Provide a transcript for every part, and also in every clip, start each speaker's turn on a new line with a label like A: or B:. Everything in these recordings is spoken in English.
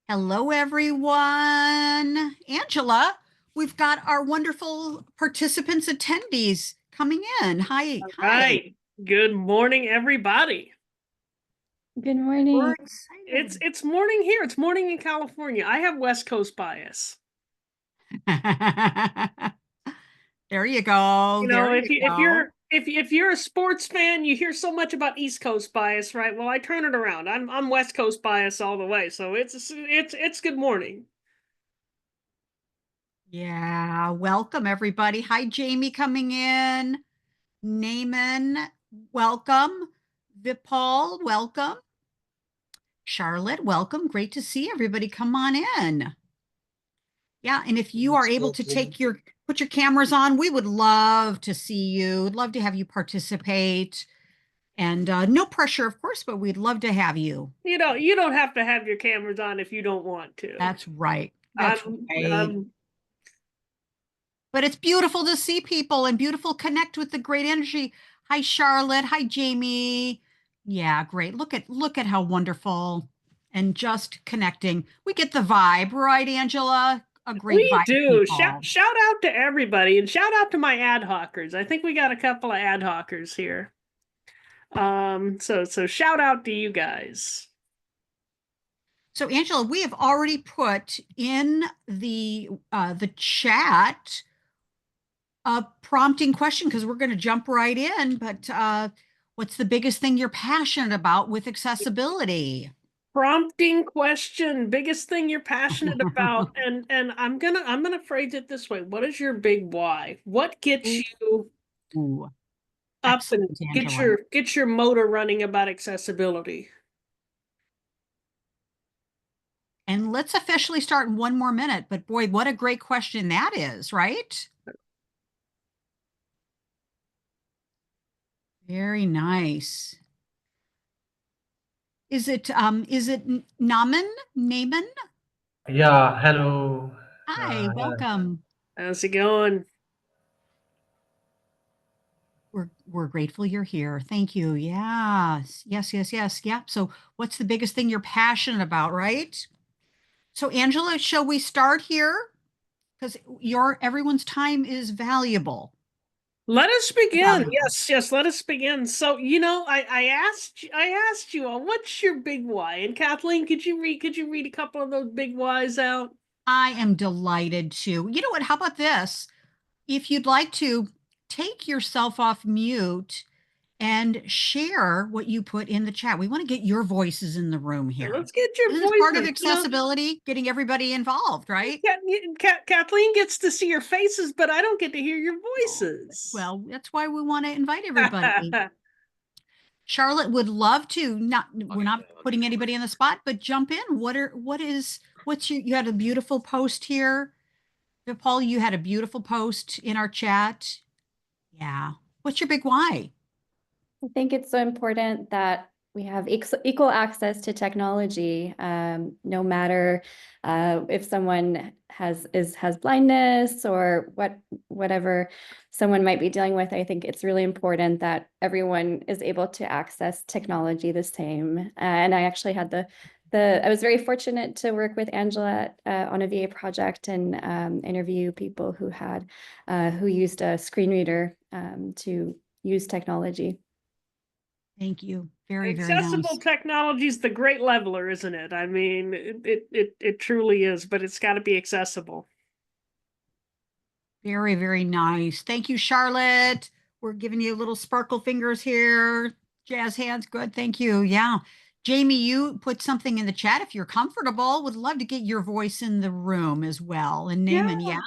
A: Hello, everyone. Angela, we've got our wonderful participants, attendees coming in. Hi,
B: All
A: hi.
B: right. Good morning, everybody.
C: Good
A: We're
C: morning.
B: It's
A: excited.
B: it's morning here. It's morning in California. I have West Coast bias.
A: There you go.
B: You
A: There
B: know,
A: you
B: if
A: go.
B: you're if you're a sports fan, you hear so much about East Coast bias, right? Well, I turn it around. I'm West Coast bias all the way. So it's good morning.
A: Yeah, welcome everybody. Hi, Jamie coming in. Naaman, welcome. Vipal, welcome. Charlotte, welcome. Great to see everybody. Come on in. Yeah, and if you are able to put your cameras on, we would love to see you. Would love to have you participate. And no pressure, of course, but we'd love to have you.
B: You don't have to have your cameras on if you don't want to.
A: That's right. That's
B: I'm
A: right.
B: I'm
A: But it's beautiful to see people and beautiful connect with the great energy. Hi, Charlotte. Hi, Jamie. Yeah, great. Look at how wonderful and just connecting. We get the vibe, right, Angela? A great
B: We
A: vibe of
B: do. Shout
A: people.
B: shout out to everybody and shout out to my ad hocers. I think we got a couple of ad hocers here. So shout out to you guys.
A: So, Angela, we have already put in the chat a prompting question because we're going to jump right in. But what's the biggest thing you're passionate about with accessibility?
B: Prompting question, biggest thing you're passionate about, and I'm gonna phrase it this way. What is your big why? What gets you
A: Ooh,
B: up and
A: excellent,
B: get
A: Angela.
B: your motor running about accessibility?
A: And let's officially start in one more minute. But boy, what a great question that is, right? Very nice. Is it Naman? Naaman?
D: Yeah, hello.
A: Hi, welcome.
B: How's it going?
A: We're grateful you're here. Thank you. Yes, yes, yes, yes. Yeah. So what's the biggest thing you're passionate about, right? So Angela, shall we start here? Because your everyone's time is valuable.
B: Let us begin.
A: Valuable.
B: Yes, yes, let us begin. So, I asked you, what's your big why? And Kathleen, could you read a couple of those big whys out?
A: I am delighted to. You know what? How about this? If you'd like to take yourself off mute and share what you put in the chat. We want to get your voices in the room here.
B: Let's get your
A: This is part of
B: voices.
A: accessibility, getting everybody involved, right?
B: Kathleen gets to see your faces, but I don't get to hear your
A: Oh,
B: voices.
A: well, that's why we want to invite everybody. Charlotte would love to not we're not putting anybody in the spot, but jump in. What's you had a beautiful post here. Paul, you had a beautiful post in our chat. Yeah. What's your big why?
C: I think it's so important that we have equal access to technology, no matter if someone has blindness or whatever someone might be dealing with. I think it's really important that everyone is able to access technology the same. And I actually had I was very fortunate to work with Angela on a VA project and interview people who used a screen reader to use technology.
A: Thank you. Very, very
B: Accessible
A: nice.
B: technology is the great leveler, isn't it? I mean, it truly is, but it's got to be accessible.
A: Very, very nice. Thank you, Charlotte. We're giving you little sparkle fingers here. Jazz hands. Good. Thank you. Yeah. Jamie, you put something in the chat if you're comfortable. Would love to get your voice in the room as well. And
E: Yeah,
A: Naaman, yeah.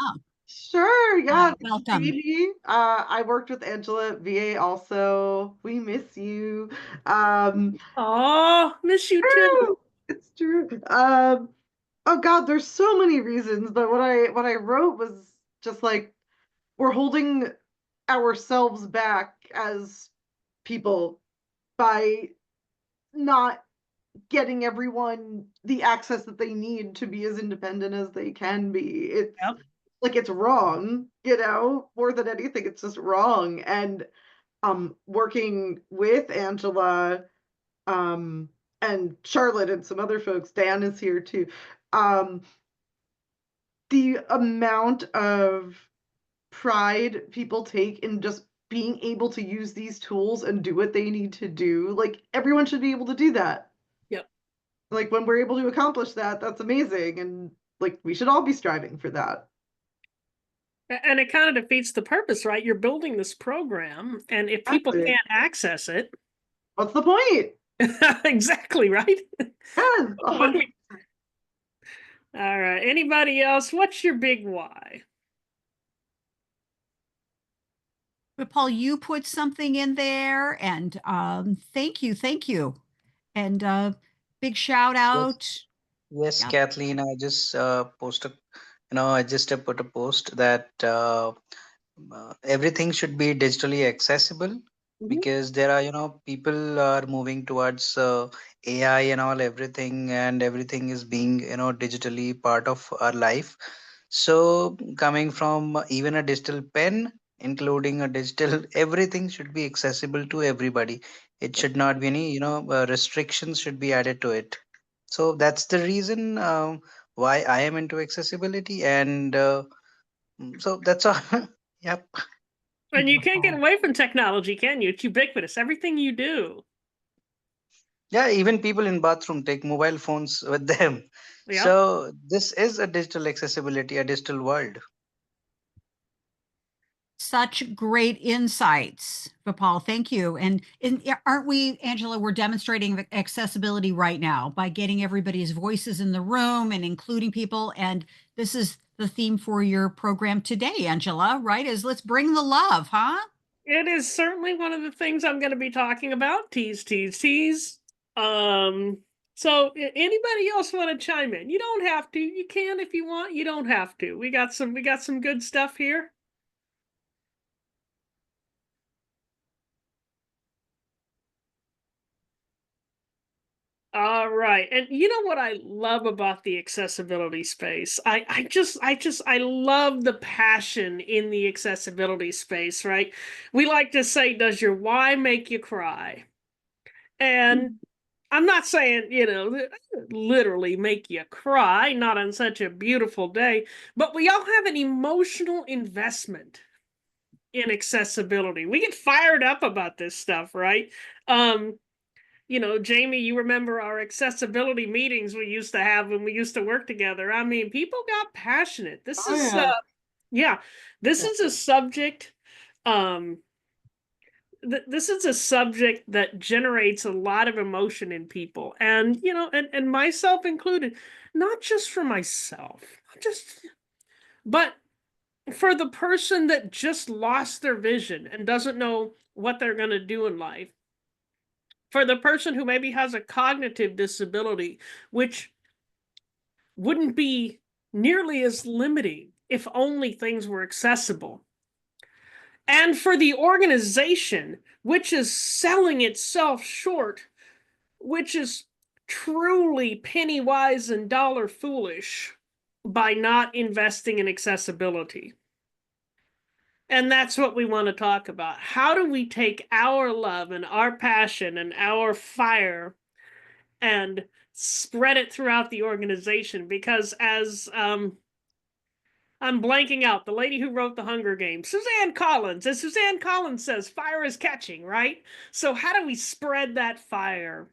E: sure. Yeah, this is
A: Welcome.
E: Jamie. I worked with Angela at VA also. We miss you. Um,
B: Oh, miss you too.
E: True. It's true. Oh God, there's so many reasons, but what I wrote was just like we're holding ourselves back as people by not getting everyone the access that they need to be as independent as they can be. It's
B: Yep.
E: like it's wrong, more than anything, it's just wrong. And working with Angela, um and Charlotte and some other folks, Dan is here too. Um, the amount of pride people take in just being able to use these tools and do what they need to do, like everyone should be able to do that.
B: Yep.
E: Like when we're able to accomplish that, that's amazing, and like we should all be striving for that.
B: And it kind of defeats the purpose, right? You're building this program, and if people
E: Exactly.
B: can't access it,
E: What's the point?
B: exactly, right?
E: Yes,
B: All right. Anybody else? What's your big why?
A: But Paul, you put something in there, and thank you, and big shout
F: Yes,
A: out.
F: yes,
A: Yeah.
F: Kathleen. I just I just put a post that everything should be digitally accessible
B: Mhm.
F: because there are, people are moving towards AI and all everything, and everything is being, digitally part of our life. So coming from even a digital pen, including a digital, everything should be accessible to everybody. It should not be any, restrictions should be added to it. So that's the reason why I am into accessibility, and so that's all. Yep.
B: And you can't get
A: Wonderful.
B: away from technology, can you? It's ubiquitous. Everything you do.
F: Yeah, even people in bathroom take mobile phones with them.
B: Yeah.
F: So this is a digital accessibility, a digital world.
A: Such great insights, Vipal. Thank you. And aren't we, Angela, we're demonstrating accessibility right now by getting everybody's voices in the room and including people. And this is the theme for your program today, Angela, right? Is let's bring the love, huh?
B: It is certainly one of the things I'm going to be talking about. Tease, tease, tease. So anybody else want to chime in? You don't have to. You can if you want. You don't have to. We got some good stuff here. All right. And you know what I love about the accessibility space? I love the passion in the accessibility space, right? We like to say, does your why make you cry? And I'm not saying, literally make you cry, not on such a beautiful day, but we all have an emotional investment in accessibility. We get fired up about this stuff, right? Jamie, you remember our accessibility meetings we used to have when we used to work together. I mean, people got passionate. This is this is a subject this is a subject that generates a lot of emotion in people, and and myself included, not just for myself, but for the person that just lost their vision and doesn't know what they're going to do in life, for the person who maybe has a cognitive disability, which wouldn't be nearly as limiting if only things were accessible. And for the organization, which is selling itself short, which is truly penny wise and dollar foolish by not investing in accessibility. And that's what we want to talk about. How do we take our love and our passion and our fire and spread it throughout the organization? Because as I'm blanking out, the lady who wrote The Hunger Games, Suzanne Collins, as Suzanne Collins says, fire is catching, right? So how do we spread that fire?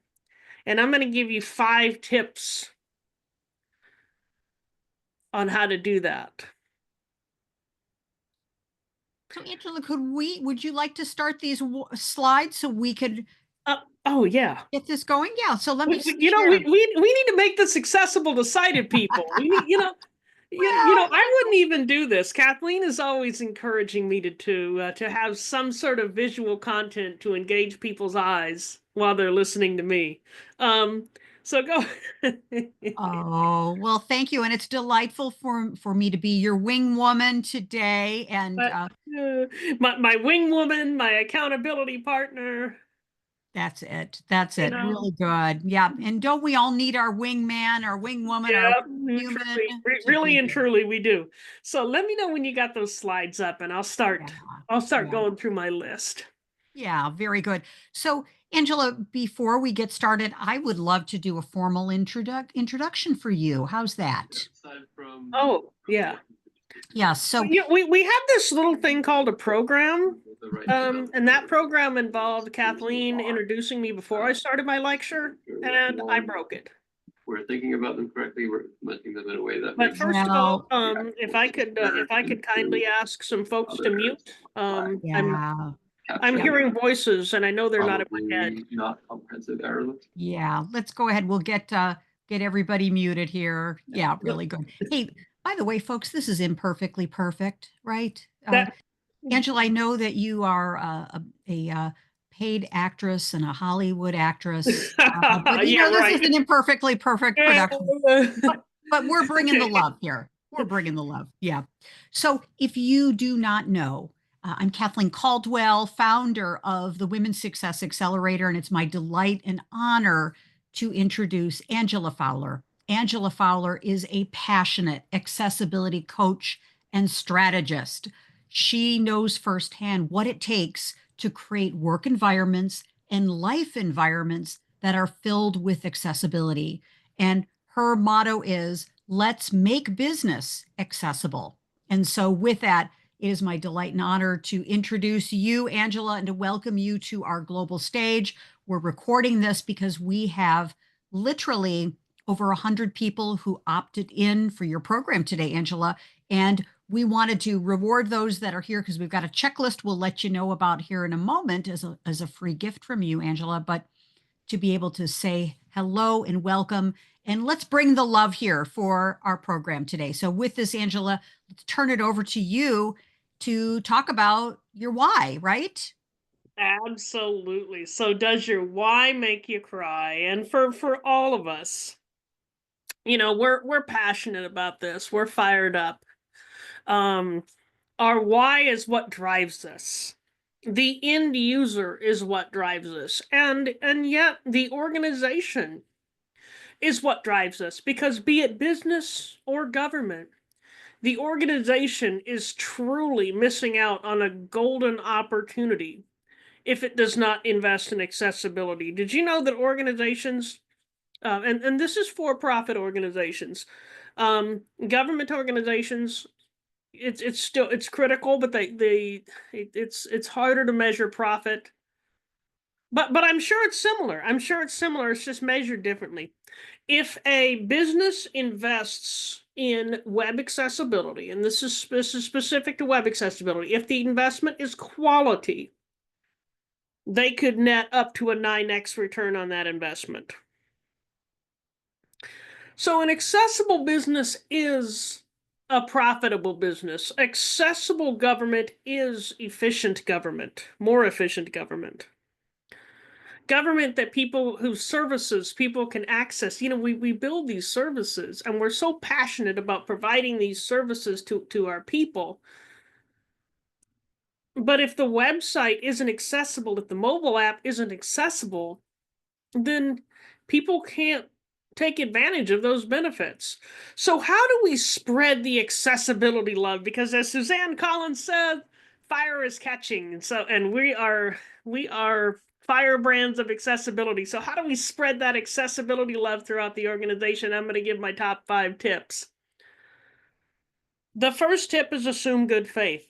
B: And I'm going to give you 5 tips on how to do that.
A: So Angela, would you like to start these slides so we could
B: Oh yeah,
A: get this going? Yeah. So let me
B: we need to make this accessible to sighted people. We need, I wouldn't even do this. Kathleen is always encouraging me to have some sort of visual content to engage people's eyes while they're listening to me. So go.
A: Oh, well, thank you. And it's delightful for me to be your wing woman today. And
B: my wing woman, my accountability partner.
A: that's it. That's it.
B: know.
A: Really good. Yeah. And don't we all need our wingman, our wing woman,
B: Yeah,
A: our human?
B: really and truly we do. So let me know when you got those slides up, and I'll start
A: Yeah.
B: going through my list.
A: Yeah, very good. So Angela, before we get started, I would love to do a formal introduction for you. How's that?
B: Oh, yeah.
A: Yeah, so
B: Yeah, we have this little thing called a program. And that program involved Kathleen introducing me before I started my lecture, and I broke it.
G: We're thinking about them correctly, we're implementing them in a way that
B: But
G: makes
B: first of
A: Well-
B: all, if I could kindly ask some folks to mute.
A: yeah,
B: I'm hearing voices and I know they're not in my head.
G: probably not comprehensive error list.
A: yeah, let's go ahead. We'll get everybody muted here. Yeah, really good. Hey, by the way, folks, this is Imperfectly Perfect, right?
B: That-
A: Angela, I know that you are a paid actress and a Hollywood actress. But you
B: Yeah,
A: know, this
B: right.
A: is an Imperfectly Perfect production. But we're bringing the love here. We're bringing the love. Yeah. So if you do not know, I'm Kathleen Caldwell, founder of the Women's Success Accelerator, and it's my delight and honor to introduce Angela Fowler. Angela Fowler is a passionate accessibility coach and strategist. She knows firsthand what it takes to create work environments and life environments that are filled with accessibility. And her motto is, let's make business accessible. And so with that, it is my delight and honor to introduce you, Angela, and to welcome you to our global stage. We're recording this because we have literally over 100 people who opted in for your program today, Angela. And we wanted to reward those that are here because we've got a checklist we'll let you know about here in a moment as a free gift from you, Angela. But to be able to say hello and welcome. And let's bring the love here for our program today. So with this, Angela, let's turn it over to you to talk about your why, right?
B: Absolutely. So does your why make you cry? And for all of us, you know, we're passionate about this. We're fired up. Our why is what drives us. The end user is what drives us. And yet the organization is what drives us, because be it business or government, the organization is truly missing out on a golden opportunity if it does not invest in accessibility. Did you know that organizations, and this is for-profit organizations, government organizations, it's still critical, but it's harder to measure profit. But I'm sure it's similar. It's just measured differently. If a business invests in web accessibility, and this is specific to web accessibility, if the investment is quality, they could net up to a 9x return on that investment. So an accessible business is a profitable business. Accessible government is efficient government, more efficient government. Government that whose services people can access. You know, we build these services and we're so passionate about providing these services to our people. But if the website isn't accessible, if the mobile app isn't accessible, then people can't take advantage of those benefits. So how do we spread the accessibility love? Because as Suzanne Collins said, fire is catching. And we are firebrands of accessibility. So how do we spread that accessibility love throughout the organization? I'm going to give my top 5 tips. The first tip is assume good faith.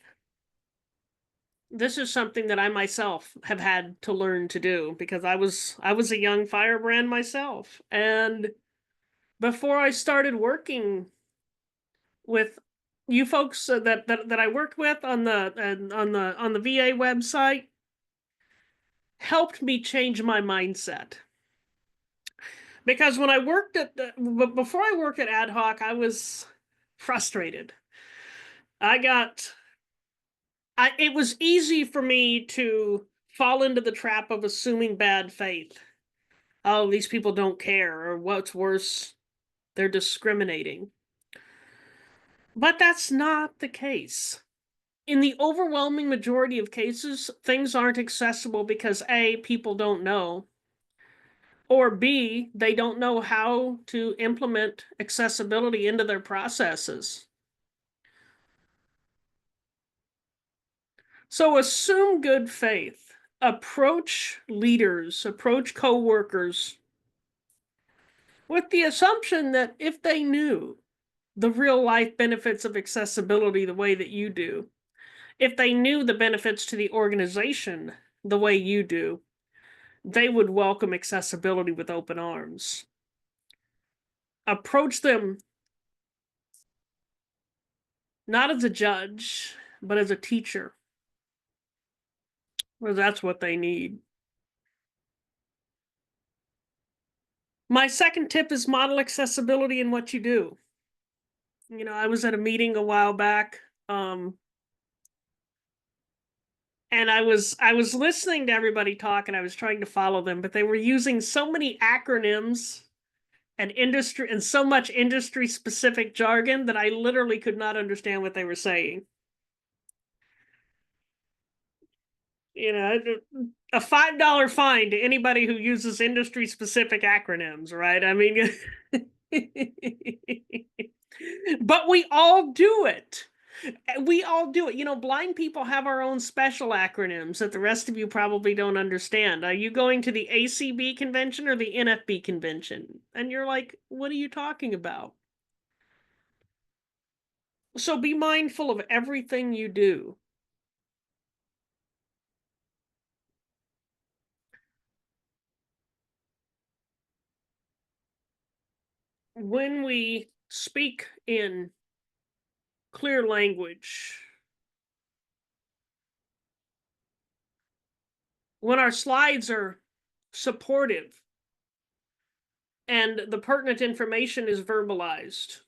B: This is something that I myself have had to learn to do, because I was a young firebrand myself. And before I started working with you folks that I worked with on the VA website, helped me change my mindset. Because when I worked before I worked at Ad Hoc, I was frustrated. It was easy for me to fall into the trap of assuming bad faith. Oh, these people don't care, or what's worse, they're discriminating. But that's not the case. In the overwhelming majority of cases, things aren't accessible because A, people don't know, or B, they don't know how to implement accessibility into their processes. So assume good faith. approach leaders, approach coworkers with the assumption that if they knew the real life benefits of accessibility the way that you do, if they knew the benefits to the organization the way you do, they would welcome accessibility with open arms. Approach them not as a judge, but as a teacher. Well, that's what they need. My second tip is model accessibility in what you do. You know, I was at a meeting a while back, and I was listening to everybody talk, and I was trying to follow them, but they were using so many acronyms and so much industry specific jargon that I literally could not understand what they were saying. You know, a $5 fine to anybody who uses industry specific acronyms, right? I mean, but we all do it. We all do it. You know, blind people have our own special acronyms that the rest of you probably don't understand. Are you going to the ACB convention or the NFB convention? And you're like, what are you talking about? So be mindful of everything you do. When we speak in clear language, when our slides are supportive and the pertinent information is verbalized,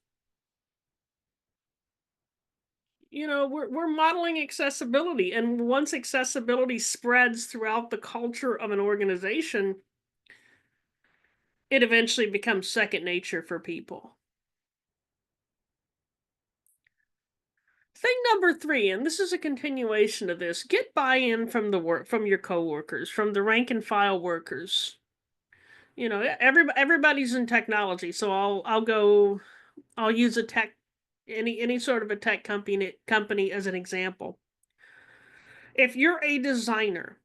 B: you know, we're modeling accessibility. And once accessibility spreads throughout the culture of an organization, it eventually becomes second nature for people. Thing number 3, and this is a continuation of this, get buy-in from your coworkers, from the rank and file workers. You know, everybody's in technology, so I'll use any sort of a tech company as an example. If you're a designer,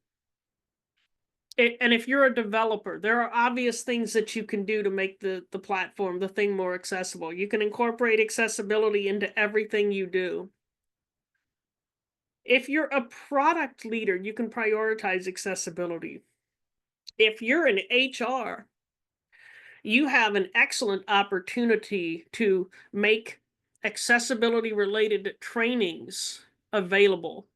B: and if you're a developer, there are obvious things that you can do to make the platform, the thing, more accessible. You can incorporate accessibility into everything you do. If you're a product leader, you can prioritize accessibility. If you're in HR, you have an excellent opportunity to make accessibility related trainings available,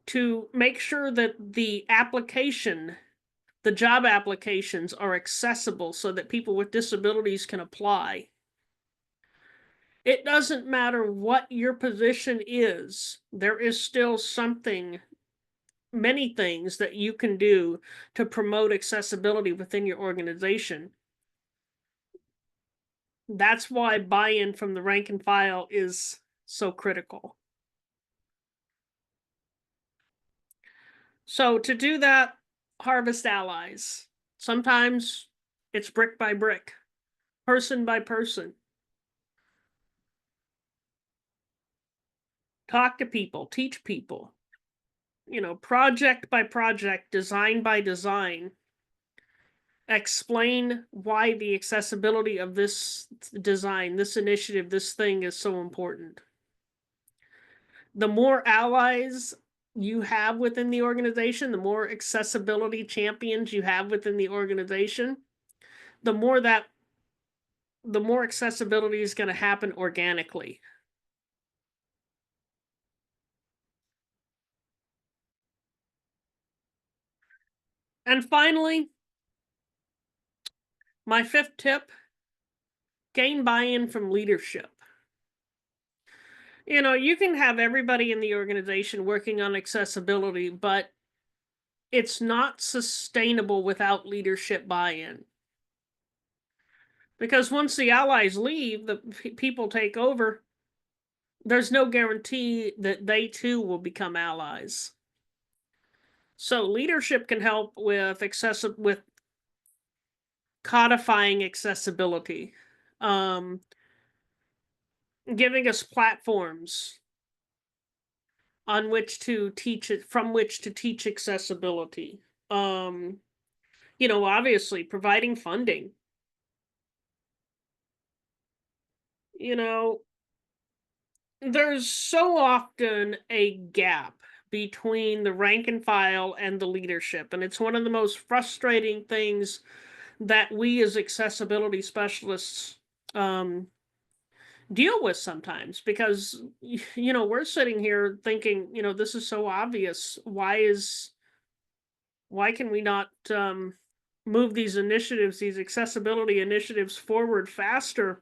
B: to make sure that the job applications are accessible so that people with disabilities can apply. It doesn't matter what your position is, there is still many things that you can do to promote accessibility within your organization. That's why buy-in from the rank and file is so critical. So to do that, harvest allies. Sometimes it's brick by brick, person by person. Talk to people, teach people. You know, project by project, design by design. Explain why the accessibility of this design, this initiative, this thing is so important. The more allies you have within the organization, the more accessibility champions you have within the organization, the more accessibility is going to happen organically. And finally, my 5th tip, gain buy-in from leadership. You know, you can have everybody in the organization working on accessibility, but it's not sustainable without leadership buy-in. Because once the allies leave, the people take over, there's no guarantee that they too will become allies. So leadership can help with codifying accessibility, giving us platforms, on which to teach it, from which to teach accessibility. Obviously providing funding. There's so often a gap between the rank and file and the leadership, and it's one of the most frustrating things that we as accessibility specialists deal with sometimes, because we're sitting here thinking, this is so obvious. Why can we not move these initiatives, these accessibility initiatives forward faster?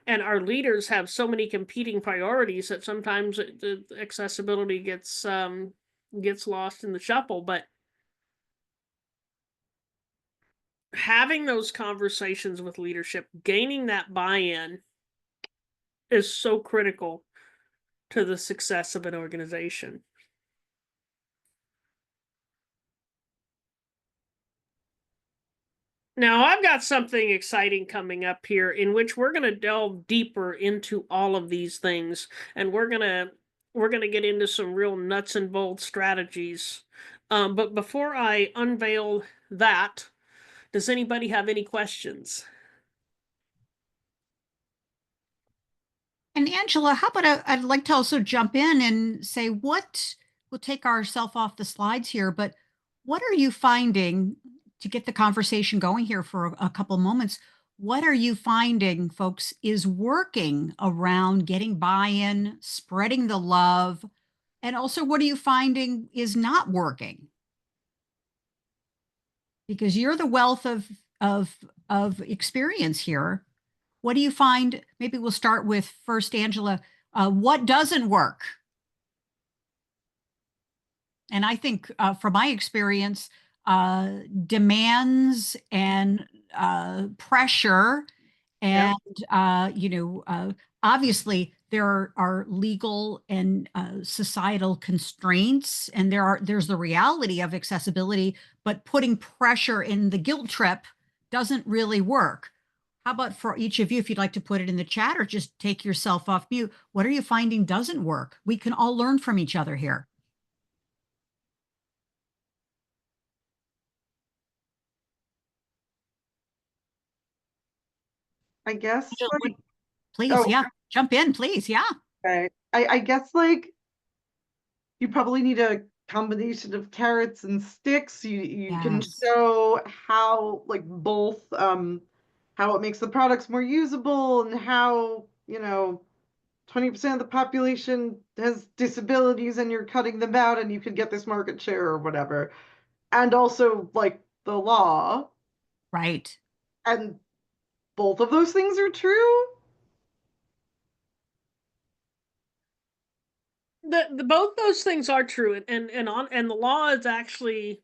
B: And our leaders have so many competing priorities that sometimes the accessibility gets lost in the shuffle. But having those conversations with leadership, gaining that buy-in, is so critical to the success of an organization. Now, I've got something exciting coming up here in which we're going to delve deeper into all of these things, and we're going to get into some real nuts and bolts strategies. But before I unveil that, does anybody have any questions?
A: And Angela, how about I'd like to also jump in and say we'll take ourselves off the slides here, but what are you finding, to get the conversation going here for a couple moments? What are you finding, folks, is working around getting buy-in, spreading the love, and also what are you finding is not working? Because you're the wealth of experience here. What do you find? Maybe we'll start with first, Angela. What doesn't work? And I think from my experience, demands and pressure, and obviously there are legal and societal constraints, and there's the reality of accessibility, but putting pressure in the guilt trip doesn't really work. How about for each of you, if you'd like to put it in the chat or just take yourself off mute, what are you finding doesn't work? We can all learn from each other here.
E: I guess like,
A: Please,
E: oh,
A: yeah, jump in, please, yeah.
E: okay. I guess like you probably need a combination of carrots and sticks. You can
A: Yes.
E: show how like both how it makes the products more usable and how 20% of the population has disabilities and you're cutting them out and you can get this market share or whatever. And also like the law.
A: Right.
E: And both of those things are true.
B: The both those things are true, and the law is actually,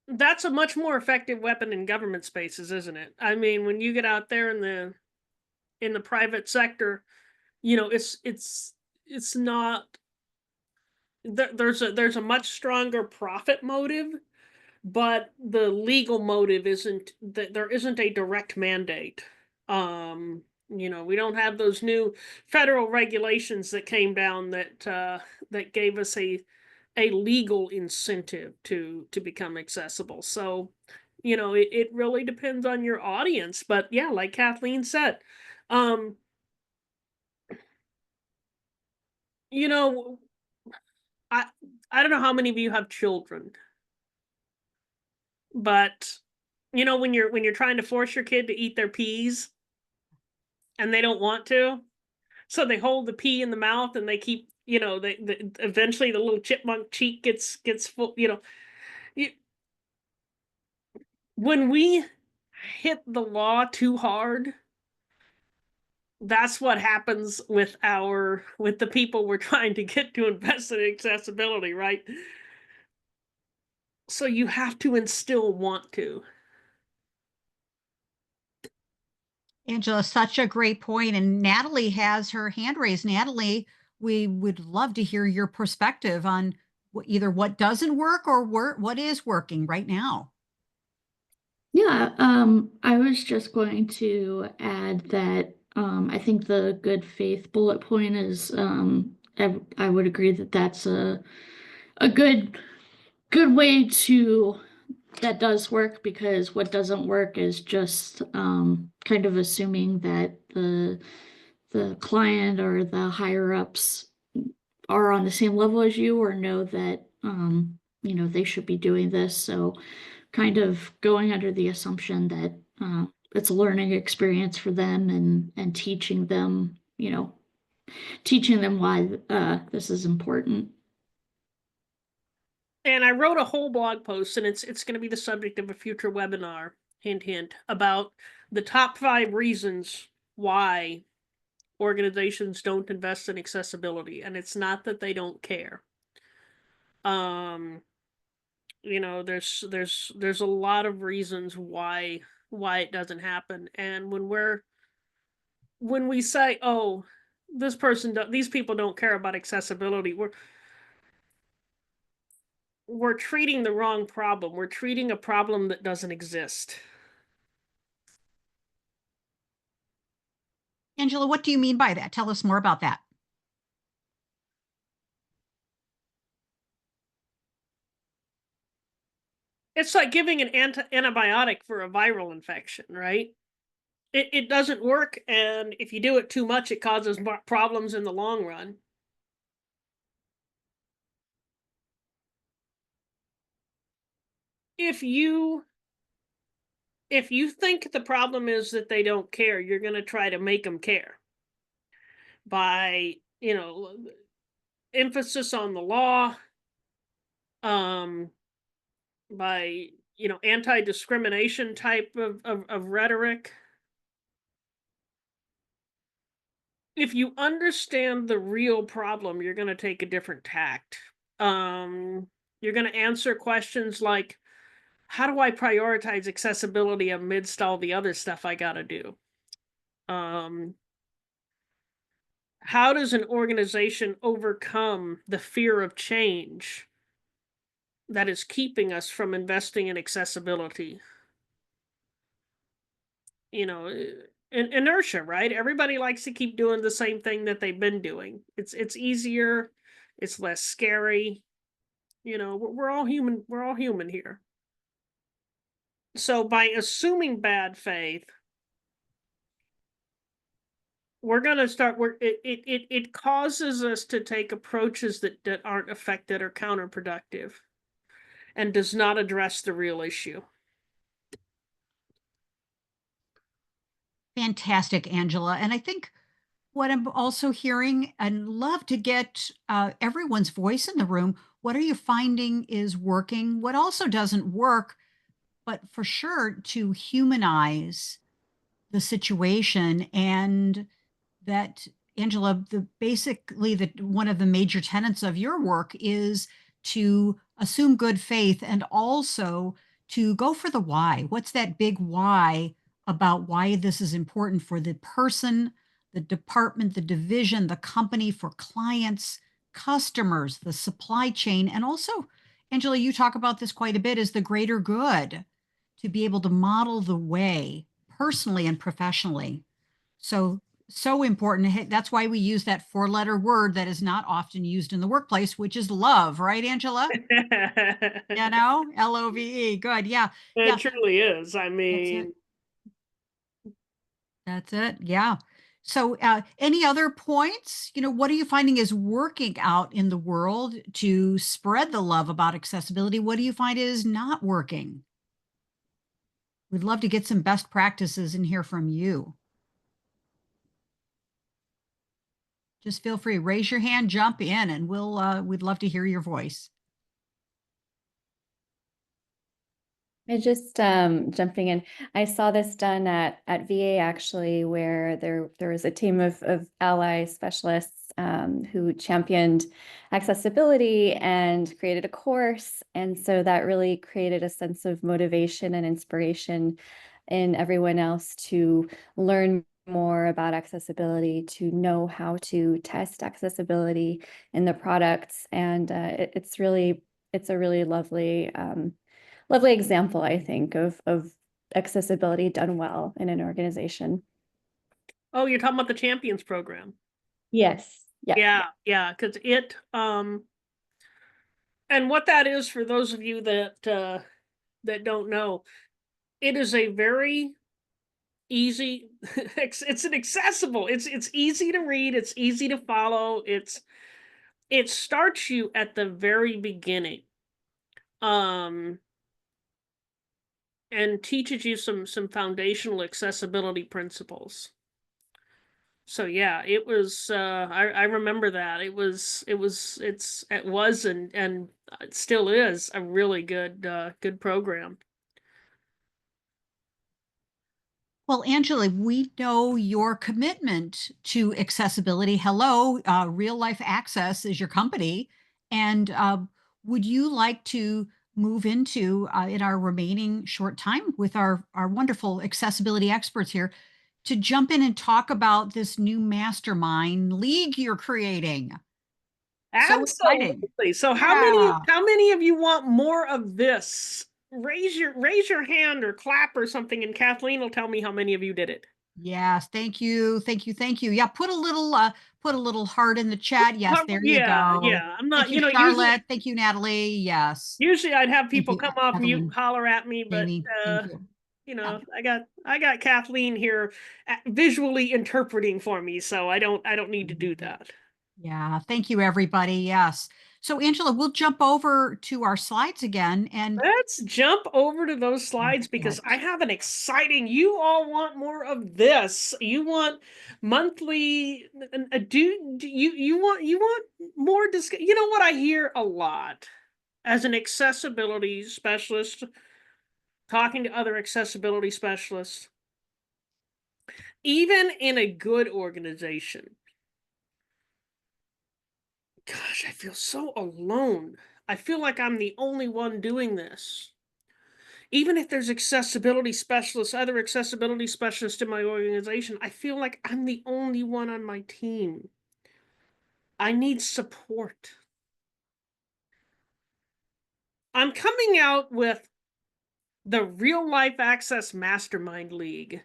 B: that's a much more effective weapon in government spaces, isn't it? I mean, when you get out there in the private sector, it's not, there's a much stronger profit motive, but the legal motive isn't, that there isn't a direct mandate. We don't have those new federal regulations that came down that gave us a legal incentive to become accessible. So, it really depends on your audience. But yeah, like Kathleen said, you know, I I don't know how many of you have children, but when you're trying to force your kid to eat their peas and they don't want to, so they hold the pea in the mouth and they keep, they eventually the little chipmunk cheek gets full. When we hit the law too hard, that's what happens with the people we're trying to get to invest in accessibility, right? So you have to instill want to.
A: Angela, such a great point. And Natalie has her hand raised. Natalie, we would love to hear your perspective on either what doesn't work or what is working right now.
H: Yeah, I was just going to add that I think the good faith bullet point is, I would agree that that's a good way that does work, because what doesn't work is just kind of assuming that the client or the higher ups are on the same level as you, or know that they should be doing this. So kind of going under the assumption that it's a learning experience for them, and teaching them why this is important.
B: And I wrote a whole blog post, and it's going to be the subject of a future webinar, hint, hint, about the top 5 reasons why organizations don't invest in accessibility. And it's not that they don't care. There's a lot of reasons why it doesn't happen. And when we say, oh, these people don't care about accessibility, we're treating the wrong problem. We're treating a problem that doesn't exist.
A: Angela, what do you mean by that? Tell us more about that.
B: It's like giving an antibiotic for a viral infection, right? It doesn't work, and if you do it too much, it causes problems in the long run. If you think the problem is that they don't care, you're going to try to make them care by, emphasis on the law, by, anti-discrimination type of rhetoric. If you understand the real problem, you're going to take a different tact. You're going to answer questions like, how do I prioritize accessibility amidst all the other stuff I got to do? How does an organization overcome the fear of change that is keeping us from investing in accessibility? Inertia, right? Everybody likes to keep doing the same thing that they've been doing. It's easier, it's less scary. We're all human. We're all human here. So by assuming bad faith, we're going to start it causes us to take approaches that aren't effective or counterproductive, and does not address the real issue.
A: Fantastic, Angela. And I think what I'm also hearing, and love to get everyone's voice in the room, what are you finding is working? What also doesn't work, but for sure to humanize the situation. And that, Angela, basically one of the major tenets of your work is to assume good faith, and also to go for the why. What's that big why about why this is important for the person, the department, the division, the company, for clients, customers, the supply chain, and also, Angela, you talk about this quite a bit, is the greater good, to be able to model the way personally and professionally. So important. That's why we use that 4-letter word that is not often used in the workplace, which is love, right, Angela? LOVE. Good. Yeah.
B: It truly is. I mean,
A: that's it. Yeah. So any other points? What are you finding is working out in the world to spread the love about accessibility? What do you find is not working? We'd love to get some best practices and hear from you. Just feel free, raise your hand, jump in, and we'd love to hear your voice.
C: I just jumping in. I saw this done at VA actually, where there was a team of ally specialists who championed accessibility and created a course, and so that really created a sense of motivation and inspiration in everyone else to learn more about accessibility, to know how to test accessibility in the products, and it's a really lovely example, I think, of accessibility done well in an organization.
B: Oh, you're talking about the Champions program.
C: Yes. Yeah.
B: Yeah, because and what that is for those of you that don't know, it is a very easy it's an accessible, it's easy to read, it's easy to follow, it starts you at the very beginning. And teaches you some foundational accessibility principles. So yeah, it was I remember that. It was and it still is a really good program.
A: Well, Angela, we know your commitment to accessibility. Hello, Real Life Access is your company. And would you like to move into, in our remaining short time with our wonderful accessibility experts here, to jump in and talk about this new mastermind league you're creating? So exciting.
B: Absolutely. So
A: Yeah.
B: how many of you want more of this? Raise your hand or clap or something, and Kathleen will tell me how many of you did it.
A: Yes, thank you. Thank you. Thank you. Yeah, put a little heart in the chat. Yes, there you
B: Yeah,
A: go.
B: yeah. I'm not,
A: Thank you, Charlotte. Thank you, Natalie. Yes.
B: usually I'd have
A: Thank
B: people
A: you,
B: come off mute and
A: Evelyn,
B: holler at me, but
A: Jamie. Thank you. Yeah.
B: I got Kathleen here visually interpreting for me, so I don't need to do that.
A: Yeah, thank you, everybody. Yes. So, Angela, we'll jump over to our slides again. And
B: Let's jump over to those slides because I have an exciting, you all want more of this. You want monthly, do you want more you know what I hear a lot as an accessibility specialist, talking to other accessibility specialists, even in a good organization. Gosh, I feel so alone. I feel like I'm the only one doing this. Even if there's accessibility specialists, other accessibility specialists in my organization, I feel like I'm the only one on my team. I need support. I'm coming out with the Real Life Access Mastermind League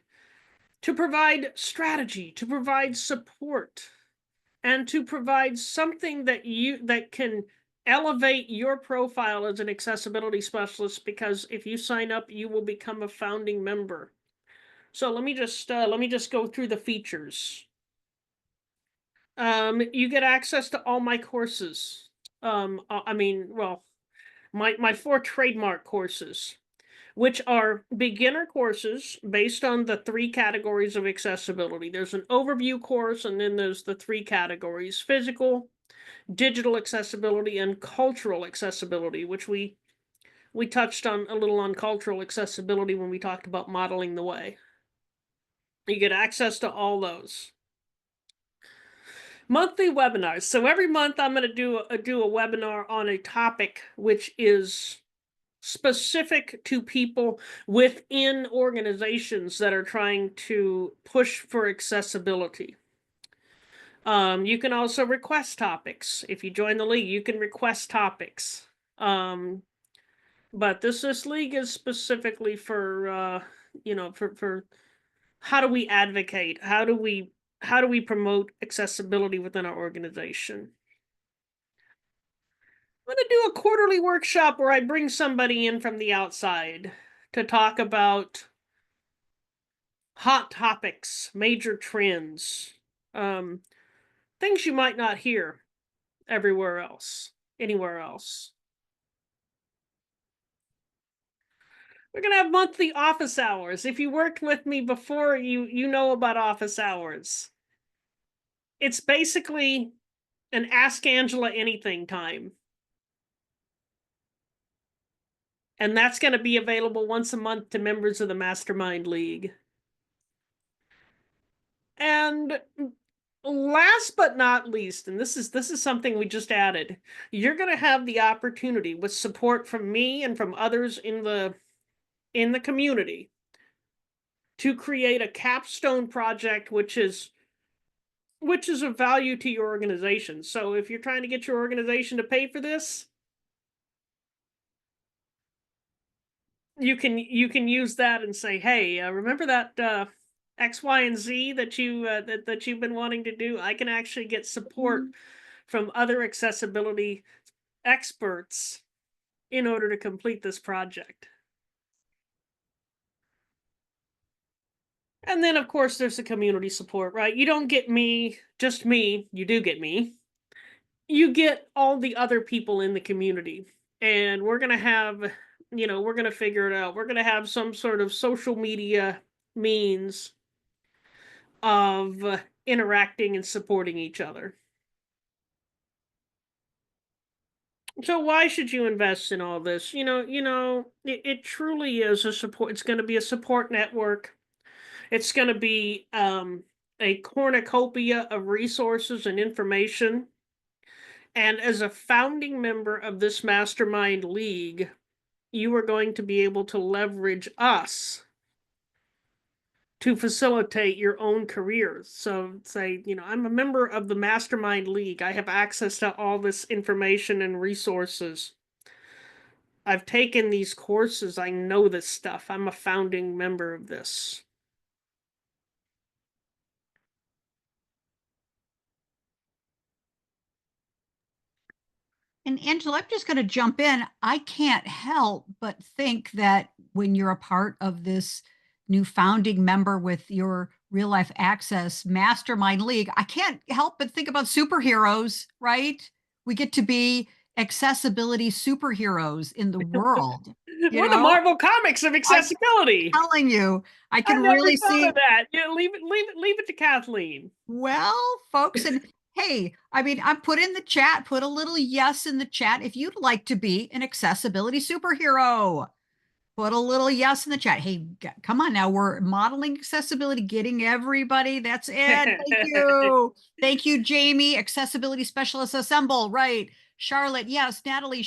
B: to provide strategy, to provide support, and to provide something that can elevate your profile as an accessibility specialist, because if you sign up, you will become a founding member. So let me just go through the features. You get access to all my courses. Well, my 4 trademark courses, which are beginner courses based on the 3 categories of accessibility. There's an overview course, and then there's the 3 categories: physical, digital accessibility, and cultural accessibility, which we touched on a little on cultural accessibility when we talked about modeling the way. You get access to all those. Monthly webinars. So every month I'm going to do a webinar on a topic which is specific to people within organizations that are trying to push for accessibility. You can also request topics. If you join the league, you can request topics. But this league is specifically for for how do we advocate? How do we promote accessibility within our organization? I'm going to do a quarterly workshop where I bring somebody in from the outside to talk about hot topics, major trends, things you might not hear anywhere else. We're going to have monthly office hours. If you worked with me before, you know about office hours. It's basically an Ask Angela Anything time. And that's going to be available once a month to members of the Mastermind League. And last but not least, and this is something we just added, you're going to have the opportunity, with support from me and from others in the community, to create a capstone project which is of value to your organization. So if you're trying to get your organization to pay for this, you can use that and say, hey, remember that X, Y, and Z that that you've been wanting to do, I can actually get support from other accessibility experts in order to complete this project. And then, of course, there's the community support, right? You don't get me, just me. You do get me. You get all the other people in the community. And we're going to have, we're going to figure it out. We're going to have some sort of social media means of interacting and supporting each other. So why should you invest in all this? It truly is a support. It's going to be a support network. It's going to be a cornucopia of resources and information. And as a founding member of this mastermind league, you are going to be able to leverage us to facilitate your own careers. So say, I'm a member of the mastermind league. I have access to all this information and resources. I've taken these courses. I know this stuff. I'm a founding member of this.
A: And Angela, I'm just going to jump in. I can't help but think that when you're a part of this new founding member with your Real Life Access Mastermind League, I can't help but think about superheroes, right? We get to be accessibility superheroes in the world.
B: We're the Marvel Comics of accessibility.
A: I'm telling you, I
B: I
A: can
B: never
A: really
B: thought
A: see
B: of that. Leave it to Kathleen.
A: Well, folks, and hey, I mean, I put in the chat, put a little yes in the chat if you'd like to be an accessibility superhero. Put a little yes in the chat. Hey, come on now. We're modeling accessibility, getting everybody. That's it. Thank you. Thank you, Jamie. Accessibility specialists assemble. Right. Charlotte. Yes. Natalie.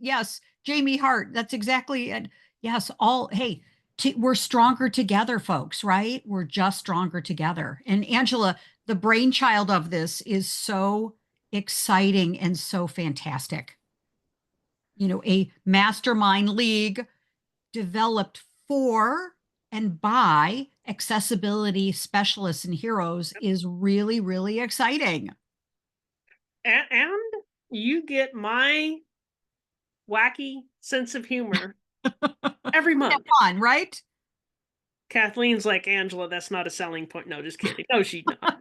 A: Yes. Jamie Hart. That's exactly it. Yes. Hey, we're stronger together, folks, right? We're just stronger together. And Angela, the brainchild of this is so exciting and so fantastic. A mastermind league developed for and by accessibility specialists and heroes is really, really exciting.
B: And you get my wacky sense of humor every month.
A: Fun, right?
B: Kathleen's like, Angela, that's not a selling point. No, just kidding. No, she's not.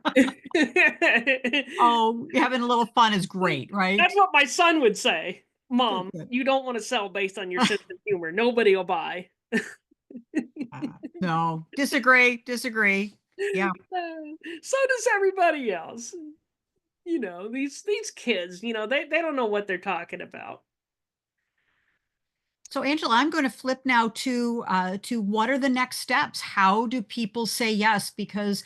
A: Oh, having a little fun is great, right?
B: That's what my son would say. Mom, you don't want to sell based on your sense of humor. Nobody will buy.
A: No, disagree. Yeah.
B: So does everybody else. These kids, they don't know what they're talking about.
A: So Angela, I'm going to flip now to what are the next steps? How do people say yes? Because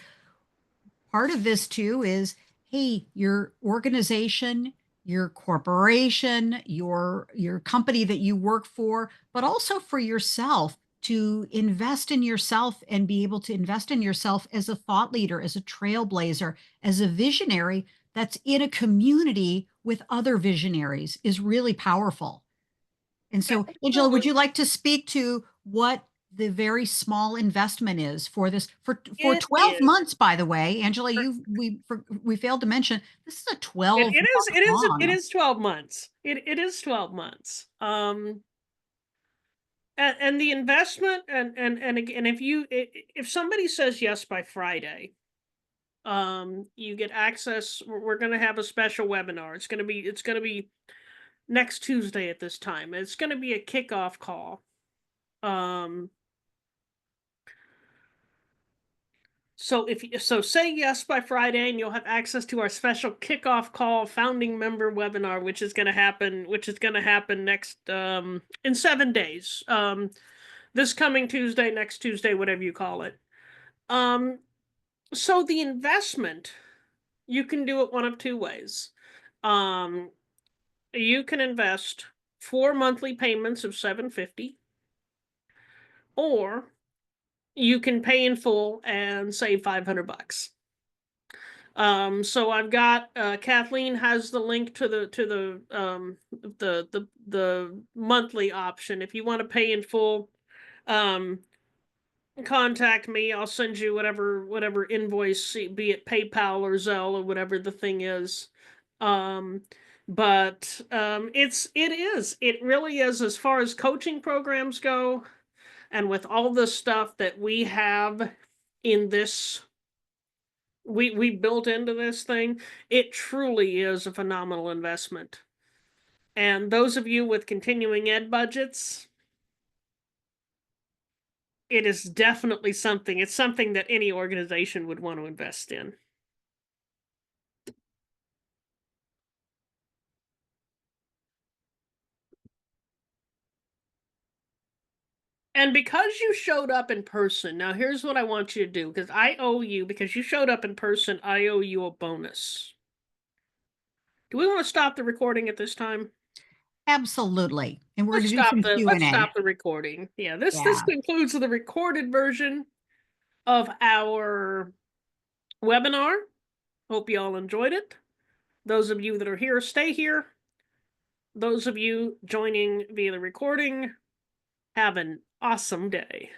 A: part of this too is, hey, your organization, your corporation, your company that you work for, but also for yourself, to invest in yourself and be able to invest in yourself as a thought leader, as a trailblazer, as a visionary that's in a community with other visionaries is really powerful. And so, Angela, would you like to speak to what the very small investment is for this for 12 months, by the way? Angela, we failed to mention this is a 12
B: it is 12 months. It is 12 months. And the investment and again, if somebody says yes by Friday, you get access. We're going to have a special webinar. It's going to be next Tuesday at this time. It's going to be a kickoff call. So say yes by Friday, and you'll have access to our special kickoff call founding member webinar, which is going to happen next in 7 days. This coming Tuesday, next Tuesday, whatever you call it. So the investment, you can do it one of two ways. You can invest 4 monthly payments of $750, or you can pay in full and save $500. So I've got Kathleen has the link to the monthly option. If you want to pay in full, contact me. I'll send you whatever invoice, be it PayPal or Zelle or whatever the thing is. But it really is, as far as coaching programs go, and with all the stuff that we have in this, we built into this thing, it truly is a phenomenal investment. And those of you with continuing ed budgets, it is definitely something. It's something that any organization would want to invest in. And because you showed up in person, now here's what I want you to do, because I owe you, because you showed up in person, I owe you a bonus. Do we want to stop the recording at this time?
A: Absolutely. And we're
B: Let's
A: going to do
B: stop
A: some
B: the let's
A: Q&A.
B: stop the recording. Yeah, this
A: Yeah.
B: concludes the recorded version of our webinar. Hope you all enjoyed it. Those of you that are here, stay here. Those of you joining via the recording, have an awesome day.